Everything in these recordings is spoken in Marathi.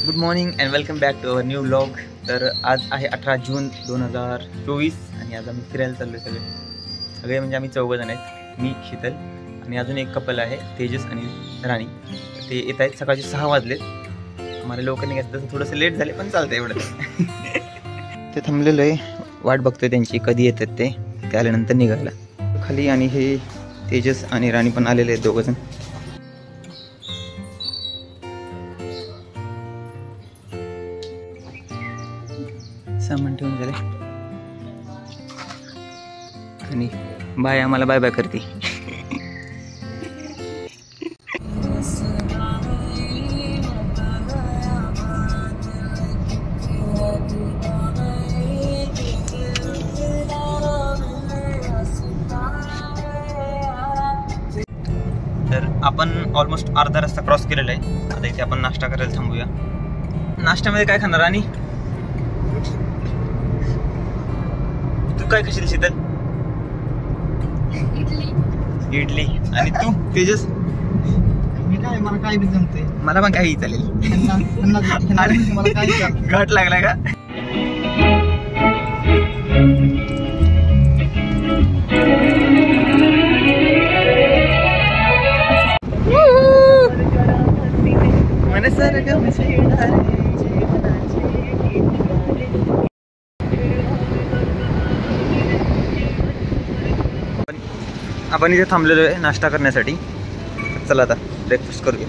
Good morning and welcome back to our new vlog. तर आज आहे 18 जून 2024 आणि आज आम्ही फिरायला चाललो आहे सगळे म्हणजे आम्ही 4 जण आहेत. मी, शीतल आणि अजून एक कपल आहे, तेजस आणि राणी. ते येत आहेत, सकाळचे 6 वाजलेत. आम्हाला लवकर निघायचं, तसं थोडंसं लेट झाले पण चालतं एवढं. ते थांबलेलं आहे, वाट बघतोय त्यांची, कधी येतात ते आल्यानंतर निघायला खाली. आणि हे तेजस आणि राणी पण आलेले आहेत, 2 जण. सामान ठेवून झाले आणि बाय आम्हाला बाय बाय करते. तर आपण ऑलमोस्ट अर्धा रस्ता क्रॉस केलेला आहे. आता इथे आपण नाश्ता करायला थांबूया. नाश्त्यामध्ये काय खाणार आणि काय खाशील शीतल? इडली. आणि तू तेजस? मी काय, मला काय बी जमते. मला पण काही चालेल. घाट लागलाय का? मन सरगम आपण इथे थांबलेलो आहे नाश्ता करण्यासाठी. चला आता ब्रेकफास्ट करूया.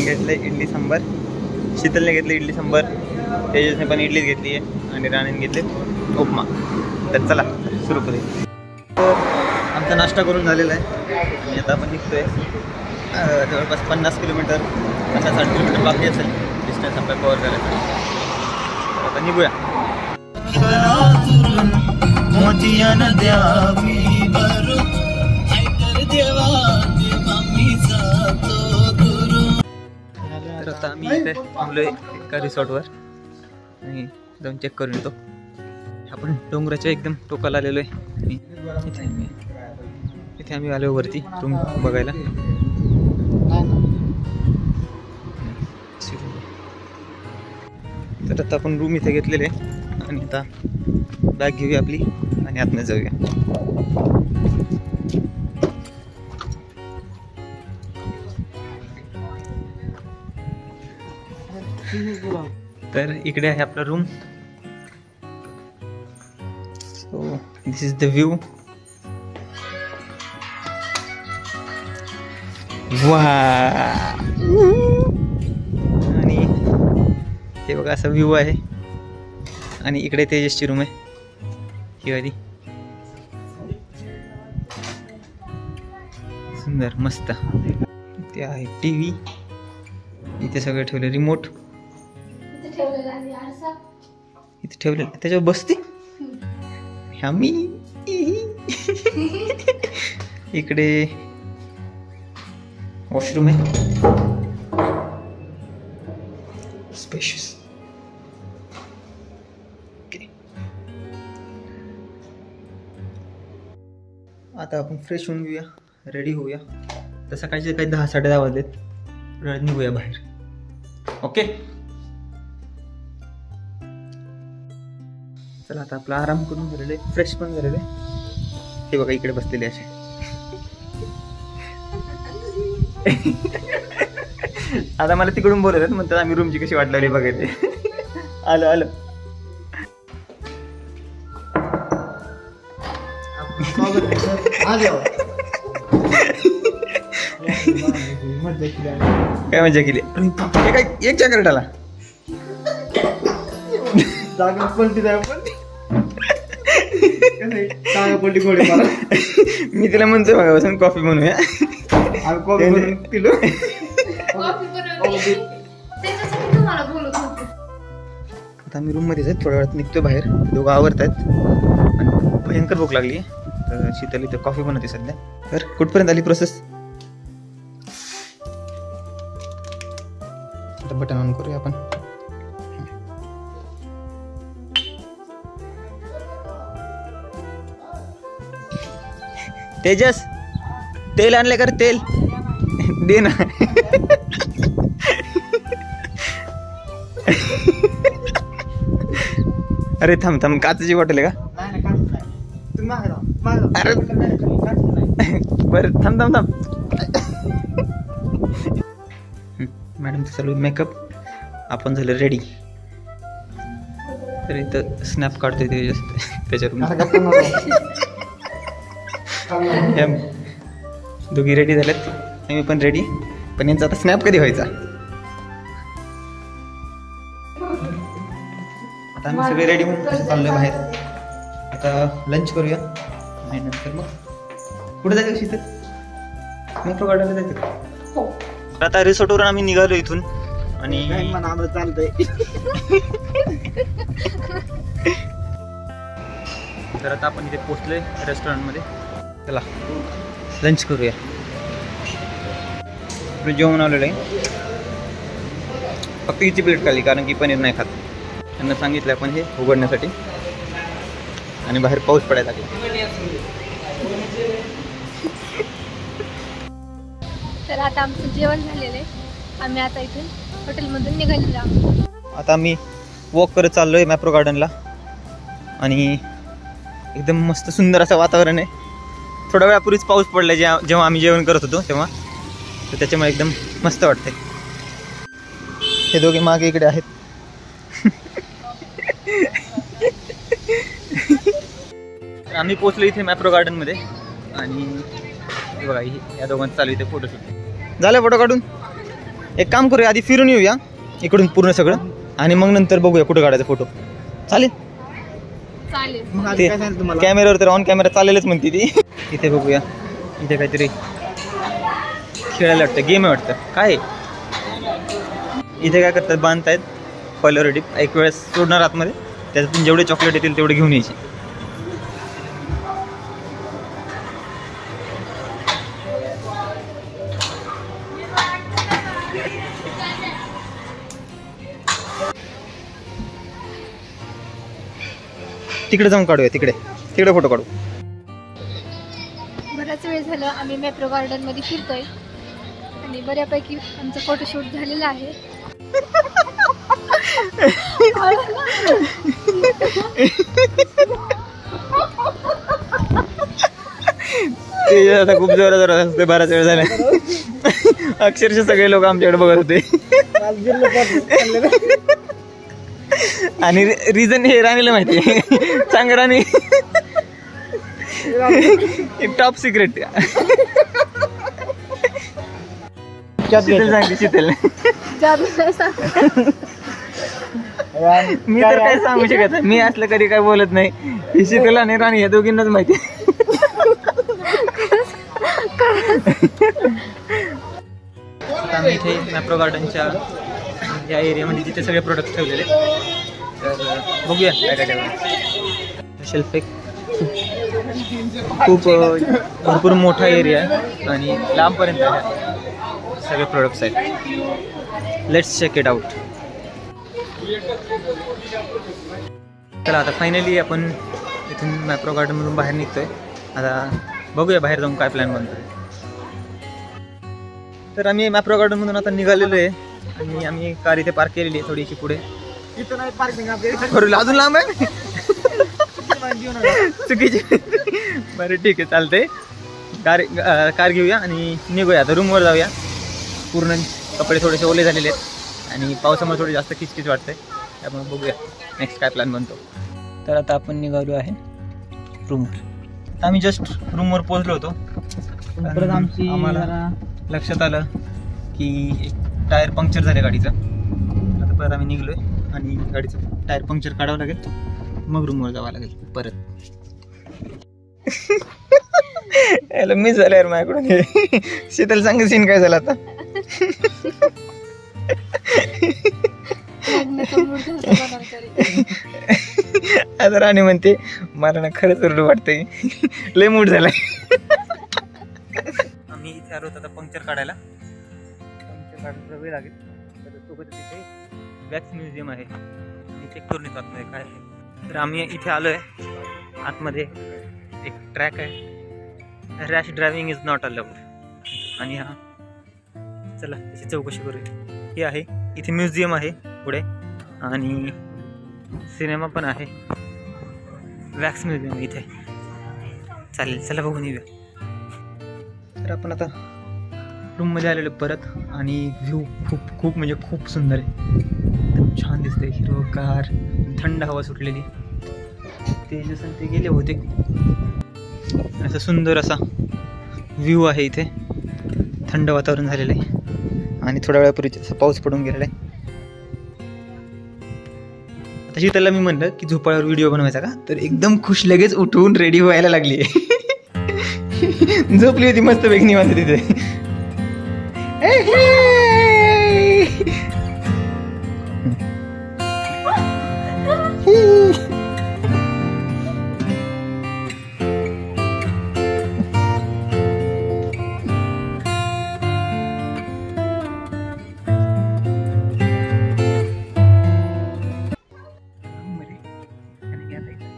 घेतले इडली सांबार, शीतलने घेतले इडली सांबार, तेजसने पण इडलीच घेतली आहे आणि राणीने घेतले उपमा. तर चला सुरू करूया. तर आमचा नाश्ता करून झालेला आहे आणि आता आपण निघतोय. जवळपास 50 किलोमीटर 50-60 किलोमीटर बाकी असेल डिस्टन्स आपल्याला कव्हर करायचं. आता निघूया. तर आता आम्ही इथे थांबलोय एका रिसॉर्टवर आणि जाऊन चेक करून येतो. आपण डोंगराच्या एकदम टोकाला आलेलो आहे आणि इथे आम्ही आलो वरती रूम बघायला. तर आता आपण रूम इथे घेतलेले आणि आता बॅग घेऊया आपली आणि आतमध्ये जाऊया. तर इकडे आहे आपला room. So this is the view. आणि हे बघा असं व्ह्यू आहे. आणि इकडे तेजसची रूम आहे ही वाली. सुंदर मस्त. इथे आहे टीव्ही, इथे सगळं ठेवलं, रिमोट इथे ठेवलेलं, त्याच्यावर बसते आम्ही. इकडे वॉशरूम आहे, स्पेशियस. आता आपण फ्रेश होऊन घेऊया, रेडी होऊया. तर सकाळचे काही 10-10:30 वाजलेत. निघूया बाहेर. ओके चला. आता आपला आराम करून झालेलं आहे, फ्रेश पण झालेलं आहे. हे बघा इकडे बसलेले असे. आता मला तिकडून बोलत म्हणतात आम्ही रूमची कशी वाट लागली बघायचे. आलो आलो. काय मजा केली. एक चॅकर आला. मी तिला म्हणतोय बघापासून कॉफी बनवूया. आता आम्ही रूम मध्ये थोड्या वेळात निघतोय बाहेर. दोघं आवरत आहेत आणि भयंकर भूक लागली. तर शीतल इथं कॉफी बनवते सध्या. तर कुठपर्यंत आली प्रोसेस? आता बटन ऑन करूया आपण. तेजस तेल आणले कर, तेल दे ना. अरे थांब थांब, काचेची बॉटल आहे का? नाही काच नाही. तुम्ही मागे जाऊ, मागे जाऊ. अरे. बॉटल नाही खाली, काच नाही. बरं थांब थांब थांब. मॅडमचं चालू मेकअप. आपण झालं रेडी. तर इथं स्नॅप काढतोय ते त्याच्यावरून. आता गप्पा नको. या दोघी रेडी झाल्यात, आम्ही पण रेडी. पण यांचा आता स्नॅप कधी व्हायचा? आता आम्ही सगळे रेडी म्हणून चाललोय बाहेर. आता लंच करूया आणि नंतर मग कुठे जायचं शीतल? मेट्रो गार्डनला जायचं का? हो. तर आता रिसॉर्टवरून आम्ही निघालो इथून आणि काय म्हणा आम्हाला चालतंय. तर आता आपण इथे पोहोचलोय रेस्टॉरंटमध्ये. चला लंच करूया. जेवण आलेलं आहे, फक्त हिची प्लेट खाली कारण की पनीर नाही खात. त्यांना सांगितलं आपण हे उघडण्यासाठी. आणि बाहेर पाऊस पडायला लागला. तर आता आमचं जेवण झालेलं आहे. आम्ही आता इथून हॉटेलमधून निघालेलो आहोत. आता आम्ही वॉक करत चाललोय मॅप्रो गार्डनला आणि एकदम मस्त सुंदर असं वातावरण आहे. थोड्या वेळापूर्वीच पाऊस पडला जेव्हा आम्ही जेवण करत होतो तेव्हा, तर त्याच्यामुळे एकदम मस्त वाटतंय. हे दोघे मागे इकडे आहेत. आम्ही पोहोचलो इथे मॅप्रो गार्डनमध्ये आणि बघा या दोघांचं चालू इथे फोटोशूट. झालं फोटो काढून? एक काम करूया, आधी फिरून येऊया इकडून पूर्ण सगळं आणि मग नंतर बघूया कुठं काढायचा फोटो. चालेल? चालेल. मग आज ते काय सांगितलं तुम्हाला? कॅमेरावर तर ऑन कॅमेरा चालेलच म्हणते ती. इथे बघूया, इथे काहीतरी खेळायला वाटतं, गेम आहे वाटतं. काय इथे काय करतात, बांधतायत फॉलोअर डिप. एक वेळेस सोडणार आतमध्ये, त्याच्यातून जेवढे चॉकलेट येतील तेवढे घेऊन यायचे. तिकडे जाऊन काढूया, तिकडे फोटो काढू. बराच वेळ झालं आम्ही मॅप्रो गार्डन मध्ये फिरतोय आणि बऱ्यापैकी आमचं फोटोशूट झालेलं आहे. ते आता खूप जोरात असते, बराच वेळ झाला. अक्षरशः सगळे लोक आमच्याकडे बघत होते. आणि रिझन हे राणीला माहिती आहे. सांग राणी. Top secret. शीतल सांगते, शीतल. मी तर काय सांगू शकत नाही, मी असलं कधी काय बोलत नाही. ही शीतल आणि राणी या दोघींनाच माहिती. आम्ही इथे मॅप्रो गार्डनच्या या एरियामध्ये जिथे सगळे प्रोडक्ट ठेवलेले. तर बघूया काय काय ठेवलं. शेल्फ एक खूप भरपूर मोठा एरिया आहे आणि लांबपर्यंत आहे सगळे प्रोडक्ट्स आहेत. Let's check it out. चला आता फायनली आपण इथून मॅप्रो गार्डनमधून बाहेर निघतोय. आता बघूया बाहेर जाऊन काय प्लॅन बनतोय. तर आम्ही मॅप्रो गार्डनमधून आता निघालेलो आहे आणि आम्ही कार इथे पार्क केलेली आहे थोडीशी पुढे. इथं नाही पार्किंग आपल्या बरोबर, अजून लांब आहे. चुकीची. बरं ठीक आहे, चालतंय. कार घेऊया आणि निघूया. आता रूमवर जाऊया. पूर्ण कपडे थोडेसे ओले झालेले आहेत आणि पावसामुळे थोडी जास्त किचकिच वाटते, त्यामुळे बघूया नेक्स्ट काय प्लॅन बनतो. तर आता आपण निघालो आहे रूमवर. आता आम्ही जस्ट रूमवर पोहोचलो होतो. परत आमची आम्हाला लक्षात आलं की एक टायर पंक्चर झालं गाडीचं. आता परत आम्ही निघलोय आणि गाडीचं टायर पंक्चर काढावं लागेल, मग रूमवर जावं लागेल परत. याला मिस झालं यार माझ्याकडून. शीतल सांग सीन काय झाला आता. आता राणी म्हणते मला ना खरंच रडू वाटतंय, लय मूड झालाय. आम्ही इथे आलो आता पंक्चर काढायला. पंक्चर काढायला वेळ लागेल. तर सोबत तिथे वॅक्स म्युझियम आहे, चेक करून येतो आतमध्ये काय आहे. तर आम्ही इथे आलोय. आतमध्ये एक ट्रॅक आहे, rash driving is not allowed. आणि हा चला त्याची चौकशी करूया. हे आहे इथे म्युझियम आहे पुढे आणि सिनेमा पण आहे, वॅक्स म्युझियम इथे. चालेल, चला बघून येऊया. तर आपण आता रूममध्ये आलेलो परत आणि व्ह्यू खूप म्हणजे खूप सुंदर आहे. एकदम छान दिसतंय, हिरवगार, थंड हवा सुटलेली. तेजस आणि ते गेले होते. असं सुंदर असा व्ह्यू आहे इथे. थंड वातावरण झालेलं आहे आणि थोड्या वेळापूर्वी असा पाऊस पडून गेलेला आहे. आता शीतलला मी म्हणलं की झोपाळ्यावर व्हिडिओ बनवायचा का, तर एकदम खुश लगेच उठवून रेडी व्हायला लागली. झोपली होती मस्त पैकी निवांत तिथे.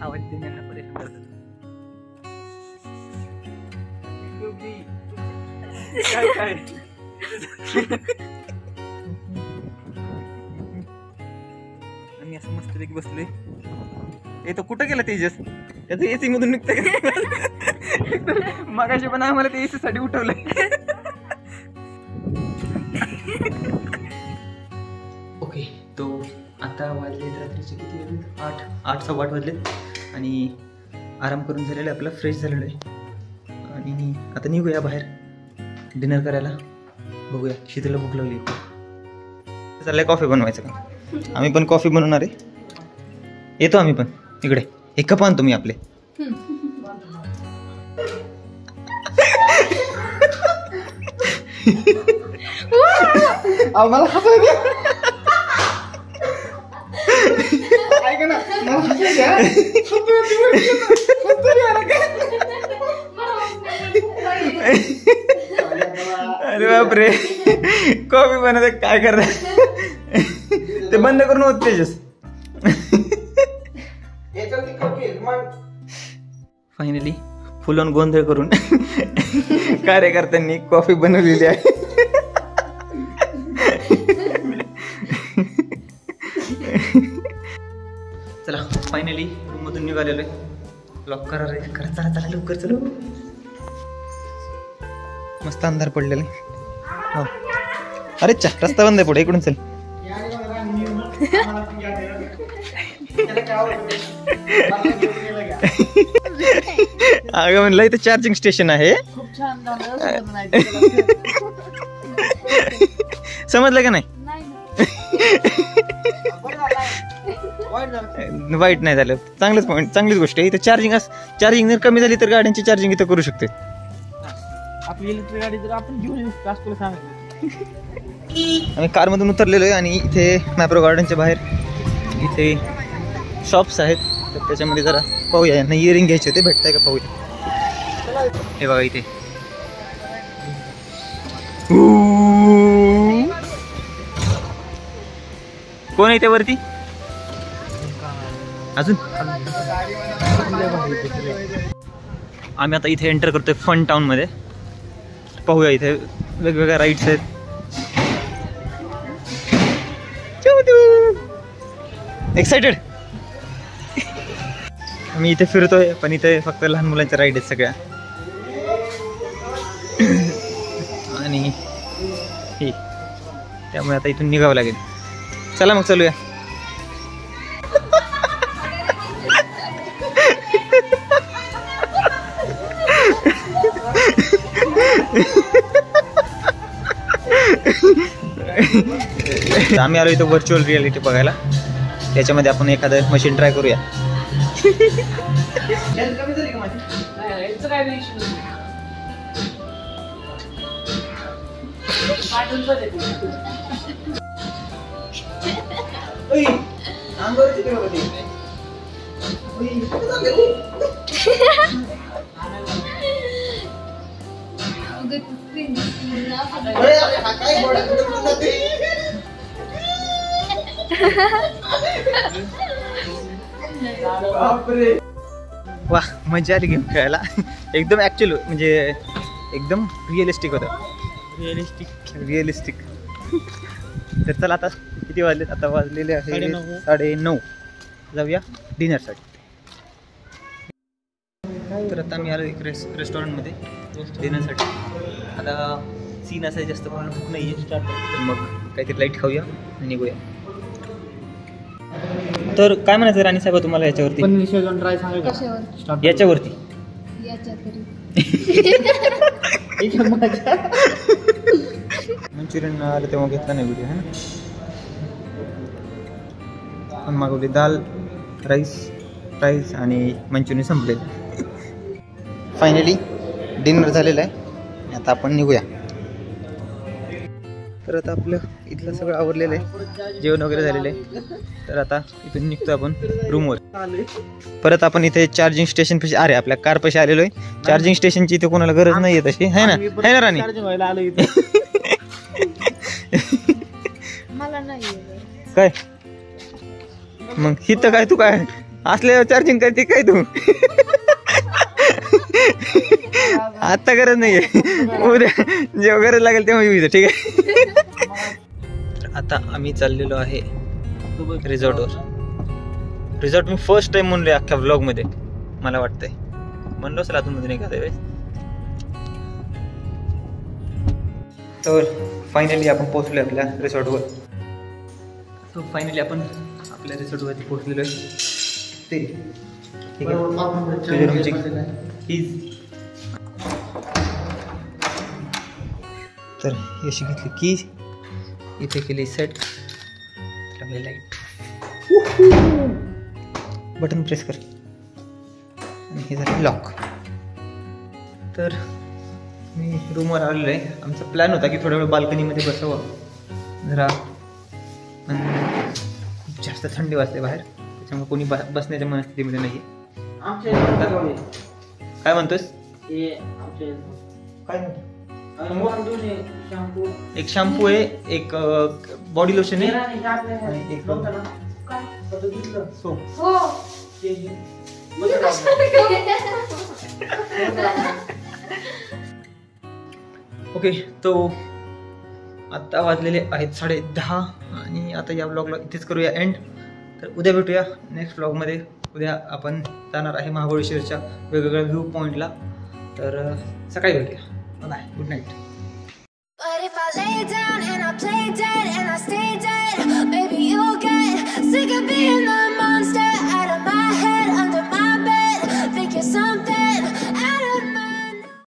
आवाज देण्याला परेशान करतात. काय आम्ही असं मस्तपैकी बसलोय. हे तर कुठं गेला तेजस? त्याचं एसी मधून निघतंय. मगाशी पण आम्हाला ते एसी साठी उठवलंय. ओके, तो आता वाजले रात्रीचे किती वाजले? 8:15 वाजलेत आणि आराम करून झालेला आहे, आपला फ्रेश झालेलं आहे. आणि आता निघूया बाहेर डिनर करायला. बघूया, शीतलला भूक लागली. चाललंय कॉफी बनवायचं का? आम्ही पण कॉफी बनवणार आहे. येतो आम्ही पण इकडे. एक कप आणतो मी आपले. मला ऐका ना, अरे बापरे, कॉफी बनवत काय करता? ते बंद करून होत तेजस. फायनली फुल ऑन गोंधळ करून कार्यकर्त्यांनी कॉफी बनवलेली आहे. चला फायनली रूम मधून निघालेलो आहे. लॉक करा रे, करा, चला चला लवकर चलो. मस्त अंधार पडलेला आहे. हो, अरे चा रस्ता बंद आहे पुढे, इकडून चल. अगं म्हणलं इथे चार्जिंग स्टेशन आहे. समजलं का नाही? वाईट नाही झालं, चांगलंच पॉईंट, चांगलीच गोष्ट आहे. इथे चार्जिंग जर कमी झाली तर गाड्यांची चार्जिंग इथं करू शकते. आपली इलेक्ट्रिक गाडी जर आपण घेऊन येऊ तुला सांगितलं. आम्ही कारमधून उतरलेलो आहे आणि इथे मॅप्रो गार्डनच्या बाहेर इथे शॉप्स आहेत. तर त्याच्यामध्ये जरा पाहूया, यांना इयरिंग घ्यायचे होते, भेटताय का पाहूया. हे बघा इथे कोण आहे इथे वरती अजून? आम्ही आता इथे एंटर करतोय फन टाउन मध्ये. पाहूया, इथे वेगवेगळ्या राईड्स आहेत. एक्साइटेड. आम्ही इथे फिरतोय पण इथे फक्त लहान मुलांच्या राईड आहेत सगळ्या. आणि ही त्यामुळे आता इथून निघावं लागेल. चला मग चालूया. आम्ही आलो इथं व्हर्च्युअल रियालिटी बघायला. त्याच्यामध्ये आपण एखादं मशीन ट्राय करूया. वा, मजा आली गेम खेळायला. एकदम ऍक्च्युअल म्हणजे एकदम रिअलिस्टिक होतं. रिअलिस्टिक. तर चला आता किती वाजलेत? आता वाजलेले आहे 9:30. जाऊया डिनरसाठी. तर आता मी आलो एक रेस्टॉरंटमध्ये डिनरसाठी. आता सीन असायचं जास्त कोणाला भूक नाही आहे, तर मग काहीतरी लाईट खाऊया आणि निघूया. तर काय म्हणायचं राणी साहेब तुम्हाला याच्यावरती? पनीर शेजवान ड्राय सांगा कशावर? याच्यावरती याच्या तरी मंचुरियन आलं तेव्हा घेतला नाही व्हिडिओ है ना. पण मागवली दाल राईस आणि मंचुरियन संपलेलं. फायनली डिनर झालेलं आहे. आता आपण निघूया. तर आता आपलं इथलं सगळं आवरलेलं आहे, जेवण वगैरे झालेलं आहे. तर आता इथून निघतो आपण रूमवर. परत आपण इथे चार्जिंग स्टेशन पाशी, अरे आपल्या कार पाशी आलेलो आहे. चार्जिंग स्टेशनची इथे कोणाला गरज नाही आहे तशी, है ना राणी? मला नाही काय मग हिथं काय तू काय असल्यावर चार्जिंग करते काय तू? आता गरज नाहीये, उद्या जेव्हा गरज लागेल तेव्हा येऊ. ठीक आहे. आता आम्ही चाललेलो आहे रिसॉर्टवर. रिसॉर्ट मी फर्स्ट टाइम म्हणलोय अख्ख्या व्लॉग मध्ये, मला वाटतंय म्हणलो असेल आतून एखाद्या वेळेस. तर फायनली आपण पोहोचलोय आपल्या रिसॉर्टवर. सो फायनली आपण आपल्या रिसॉर्टवरती पोहोचलेलो आहे. ते ठीक आहे, तुझ्या रूमची कीज. तर अशी घेतली कीज, इथे केली सेट, लागली लाईट, बटन प्रेस कर आणि हे झालं लॉक. तर मी रूमवर आलेलो आहे. आमचा प्लॅन होता की थोडा वेळ बाल्कनीमध्ये बसावं जरा, पण खूप जास्त थंडी वाजते बाहेर, त्याच्यामुळे कोणी बसण्याच्या मनस्थितीमध्ये नाही. काय म्हणतोस? काय एक शॅम्पू आहे, एक बॉडी लोशन आहे, एक सोप. ओके, तो आता वाजलेले आहेत 10:30 आणि आता या ब्लॉगला इथेच करूया एंड. तर उद्या भेटूया नेक्स्ट ब्लॉगमध्ये. उद्या आपण जाणार आहे महाबळेश्वरच्या वेगवेगळ्या व्ह्यू पॉईंटला. तर सकाळी भेटूया. Bye, good night.